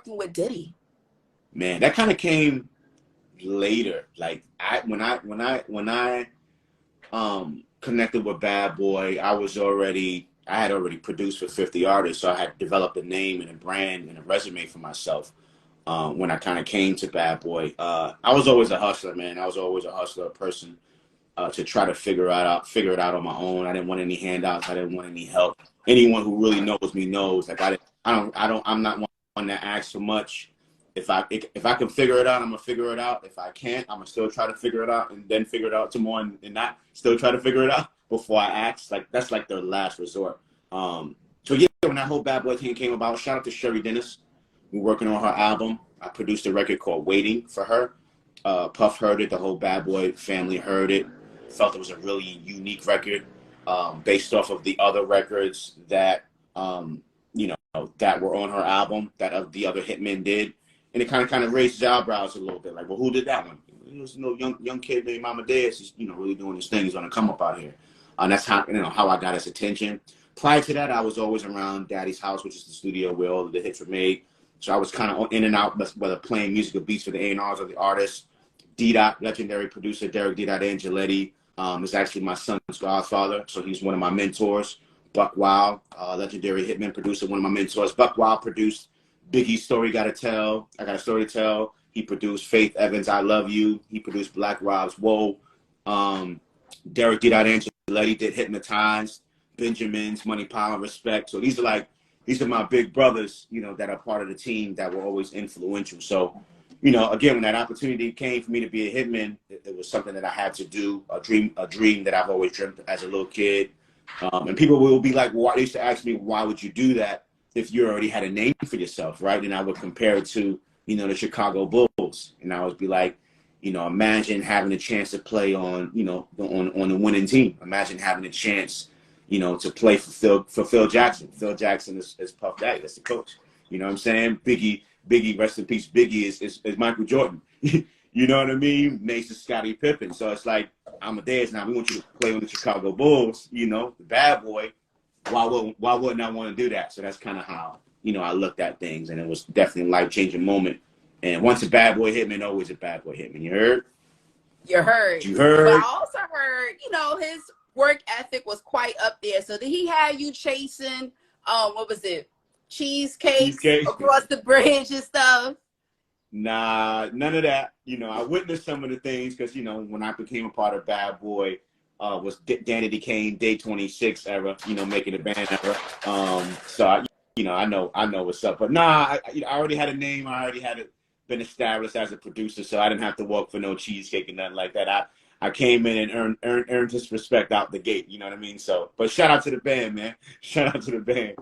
working with Diddy? Man, that kind of came later. Like when I connected with BadBoy, I had already produced for 50 artists, so I had developed a name and a brand and a resume for myself. When I kind of came to BadBoy, I was always a hustler, man. I was always a hustler person, to try to figure it out on my own. I didn't want any handouts. I didn't want any help. Anyone who really knows me knows, like I'm not one that asks for much. If I can figure it out, I'm gonna figure it out. If I can't, I'm gonna still try to figure it out and then figure it out tomorrow and not still try to figure it out before I ask. Like that's like their last resort. So yeah, when that whole BadBoy thing came about, shout out to Sherry Dennis. We're working on her album. I produced a record called Waiting for her. Puff heard it. The whole BadBoy family heard it. Felt it was a really unique record, based off of the other records that that were on her album that the other Hitmen did. And it kind of raised his eyebrows a little bit, like, well, who did that one? It was young kid named Amadeus. He's really doing his thing. He's gonna come up out here, and that's how I got his attention. Prior to that, I was always around Daddy's house, which is the studio where all of the hits were made. So I was kind of in and out, whether playing musical beats for the A&Rs or the artists. D-Dot, legendary producer Derek D-Dot Angeletti, is actually my son's godfather, so he's one of my mentors. Buck Wild, legendary Hitman producer, one of my mentors. Buck Wild produced Biggie's Story Gotta Tell. I Got a Story to Tell. He produced Faith Evans' I Love You. He produced Black Rob's Whoa. Derek D. Angeletti did Hypnotized, Benjamin's Money, Power, and Respect. So these are my big brothers, that are part of the team that were always influential. So, again, when that opportunity came for me to be a hitman, it was something that I had to do, a dream that I've always dreamt as a little kid. And people will be like, they used to ask me, why would you do that if you already had a name for yourself, right? And I would compare it to, the Chicago Bulls. And I would be like, imagine having a chance to play on the winning team. Imagine having a chance, to play for Phil Jackson. Phil Jackson is Puff Daddy. That's the coach. You know what I'm saying? Biggie, rest in peace. Biggie is Michael Jordan. You know what I mean? Mace is Scottie Pippen. So it's like, Amadeus, now we want you to play on the Chicago Bulls, the BadBoy. Why wouldn't I want to do that? So that's kind of how, I looked at things, and it was definitely a life-changing moment. And once a BadBoy Hitman, always a BadBoy Hitman. You heard? You heard. You heard. But I also heard, his work ethic was quite up there. So did he have you chasing, what was it, cheesecakes across the bridge and stuff? Nah, none of that. I witnessed some of the things because, when I became a part of BadBoy, was Danny Decane, Day 26 era, making the band era. So, I know what's up. But nah, I already had a name. I already had been established as a producer, so I didn't have to work for no cheesecake and nothing like that. I came in and earned his respect out the gate. You know what I mean? So, but shout out to the band, man. Shout out to the band.